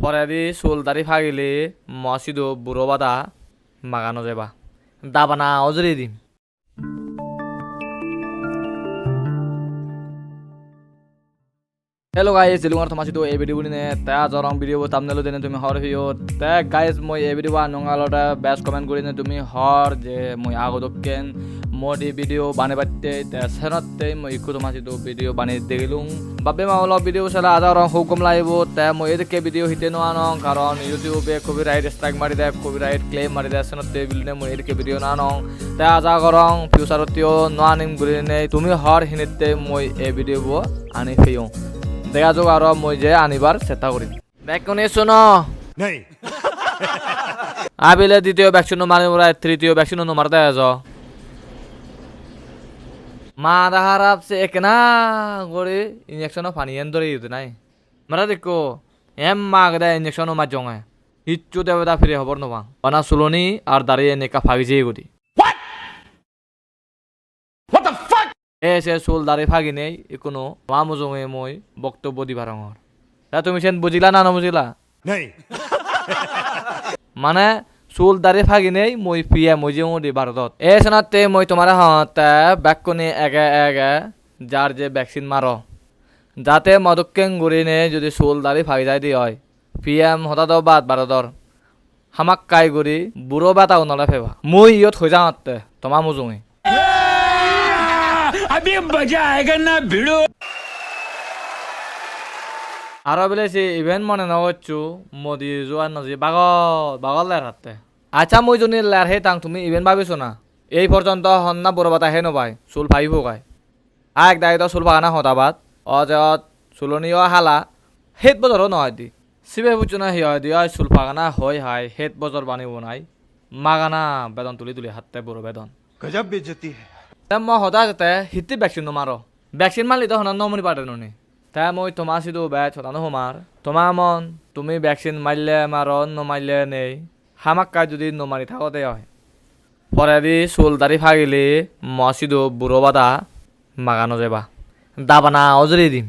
পরে দি চুলদারি ফাগিলে মসিদো বুড়ো বাদা মাগানো যাবা দাবানা অজরে দিম Hello guys, silungar thomasi do e video ni ta jorong video bo thumbnail dene tumi hor hiyo ta guys moi e video ba nongalota best comment gori ne tumi hor je moi agodokken modi video bane batte ta sanotte moi ikku thomasi do video bane degilung babbe ma holo video sala adarong hukum laibo ta moi edike video hite no anong karon youtube e copyright strike mari de copyright claim mari de sanotte bilne moi edike video na anong ta aja gorong future tio no anim gori ne tumi hor hinette moi e video bo ani feyo দেখা যোগ আর মই যে আনিবার চেষ্টা করিম ব্যাকনে শোনো नहीं আবিলে দ্বিতীয় vaccine মারি মোরা তৃতীয় ভ্যাকসিন মার দেয় যা মা দাহারাপ সে একনা করে ইনজেকশন পানি এন ধরে দিতে নাই মারা দেখো এম মা গদা ইনজেকশন মা জঙ্গে হিচ্ছু দেবতা ফিরে খবর নবা বানা সুলনি আর দাঁড়িয়ে নেকা ফাগিছে গদি এসে চুল দাড়ি ফাগি নেই কোনো মা মুজঙে মই বক্তব্য দিবার তা তুমি সেন বুঝিলা না নবুঝিলা नहीं মানে চুল দাড়ি ফাগি নেই মই পিয়া মই যে দি ভারতত এ সনাতে মই তোমার হতে ব্যাকনে এগে এগে যার যে ভ্যাকসিন মারো যাতে মদক্কেং গুড়ি নে যদি চুল দাড়ি ফাগি যায় দি হয় পিএম হঠাৎ বাদ ভারতর হামাক কাই গুড়ি বুড়ো বাতাও নলে ফেবা মই ইয়ত হৈ যাওঁতে তোমার মুজঙে अभी मजा आएगा ना भिड़ो আরো বেলেছি ইভেন্ট মনে নগরছু মোদি জোয়ার নজি বাগল বাগল লের হাতে আচ্ছা মই জনি লের হে তাং তুমি ইভেন্ট ভাবিছো না এই পর্যন্ত হন্না বড় বাতা হে নবাই চুল ফাইব গায় আক দায়িত্ব চুল ফাগানা হতাবাদ অজত চুলনিও হালা হেত বজরও নহয় দি সিবে বুঝছো না হিয় দি চুল ফাগানা হয় হাই হেত বজর বানিব নাই মাগানা বেদন তুলি তুলি হাতে বড় বেদন गजब बेइज्जती है মই সদা যাতে হিতি ভ্যাকসিন নমারো ভ্যাকসিন মারলি তো হনার নমনি পারে নুনি তাই মই তোমার সিধু ব্যাচ হতানো হমার তোমার মন তুমি ভ্যাকসিন মারলে মারো নমারলে নেই হামাক কাজ যদি নমারি থাকতে হয় পরে দি চুল দাড়ি ফাগিলে মসিদো বুড়ো বাদা মাগানো যাবা দাবানা অজরে দিম